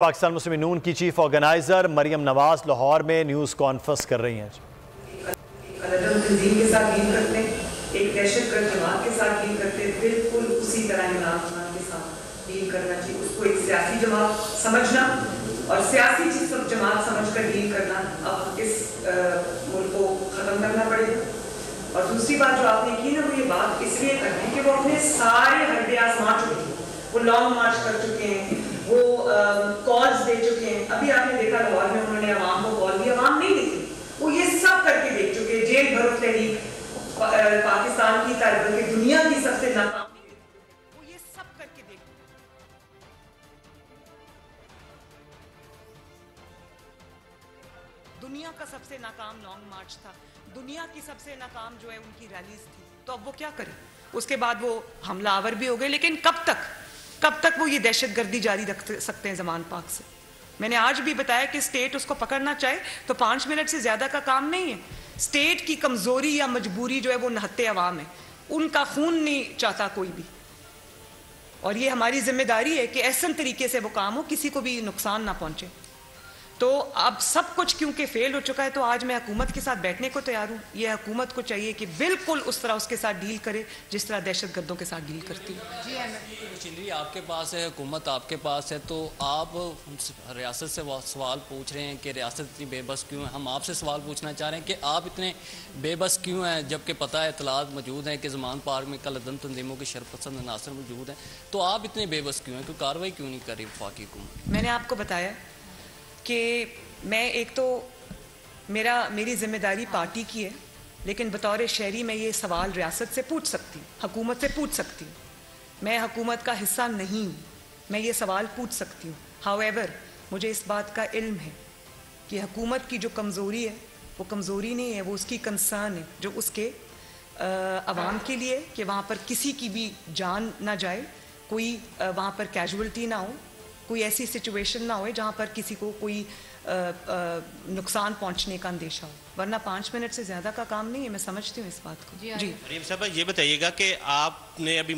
पाकिस्तान मुस्लिम नून की chief organiser Maryam Nawaz Lahore में news conference कर रही हैं। के साथ डील करते हैं, एक दहशतगर्द जमात के साथ डील करते हैं, बिल्कुल उसी तरह इमरान खान के साथ डील करना चाहिए। उसको एक सियासी जमात समझना और सियासी जमात समझकर डील करना अब इस मुल्क को ख़त्म करना पड़ेगा। और दूसरी बात जो आपने की ना, वो ये बात इसलिए करनी है कि वो अपने सारे हरबे आजमा चुके हैं, वो लॉन्ग मार्च कर चुके हैं, वो कॉल्स दे चुके हैं। अभी आपने देखा लाहौर में उन्होंने अवाम को कॉल दी, अवाम नहीं देती, वो ये सब करके देख चुके हैं। जेल भरो तहरीक पाकिस्तान की बल्कि दुनिया की सबसे नाकाम, वो ये सब करके देख। दुनिया का सबसे नाकाम लॉन्ग मार्च था, दुनिया की सबसे नाकाम जो है उनकी रैलीज थी। तो अब वो क्या करें? उसके बाद वो हमलावर भी हो गए, लेकिन कब तक वो ये दहशतगर्दी जारी रख सकते हैं ज़मान पाक से? मैंने आज भी बताया कि स्टेट उसको पकड़ना चाहे तो 5 मिनट से ज़्यादा का काम नहीं है। स्टेट की कमज़ोरी या मजबूरी जो है वो नहत्ते अवाम है, उनका खून नहीं चाहता कोई भी। और ये हमारी जिम्मेदारी है कि ऐसे तरीके से वो काम हो किसी को भी नुकसान ना पहुंचे। तो अब सब कुछ क्योंकि फेल हो चुका है, तो आज मैं हुकूमत के साथ बैठने को तैयार हूँ। ये हुकूमत को चाहिए कि बिल्कुल उस तरह उसके साथ डील करे जिस तरह दहशतगर्दों के साथ डील करती है। जी आपके पास है, हुकूमत आपके पास है, तो आप रियासत से सवाल पूछ रहे हैं कि रियासत इतनी बेबस क्यों है। हम आपसे सवाल पूछना चाह रहे हैं कि आप इतने बेबस क्यों हैं, जबकि पता है इतलात मौजूद हैं कि ज़मान पार्क में कलदन तंजीमों के शरपसंद अनासर मौजूद हैं, तो आप इतने बेबस क्यों हैं? कोई कार्रवाई क्यों नहीं कर रही वफाकी हुकूमत? मैंने आपको बताया कि मैं एक तो मेरी जिम्मेदारी पार्टी की है, लेकिन बतौर शहरी मैं ये सवाल रियासत से पूछ सकती हूँ, हुकूमत से पूछ सकती हूँ। मैं हुकूमत का हिस्सा नहीं हूँ, मैं ये सवाल पूछ सकती हूँ। हाउएवर मुझे इस बात का इल्म है कि हुकूमत की जो कमज़ोरी है वो कमज़ोरी नहीं है, वो उसकी कंसर्न है जो उसके अवाम के लिए, कि वहाँ पर किसी की भी जान ना जाए, कोई वहाँ पर कैजुअल्टी ना हो, कोई ऐसी सिचुएशन ना हो जहाँ पर किसी को कोई नुकसान पहुंचने का अंदेशा हो। वरना 5 मिनट से ज़्यादा का काम नहीं है, मैं समझती हूँ इस बात को। जी मरियम साहब, ये बताइएगा कि आपने अभी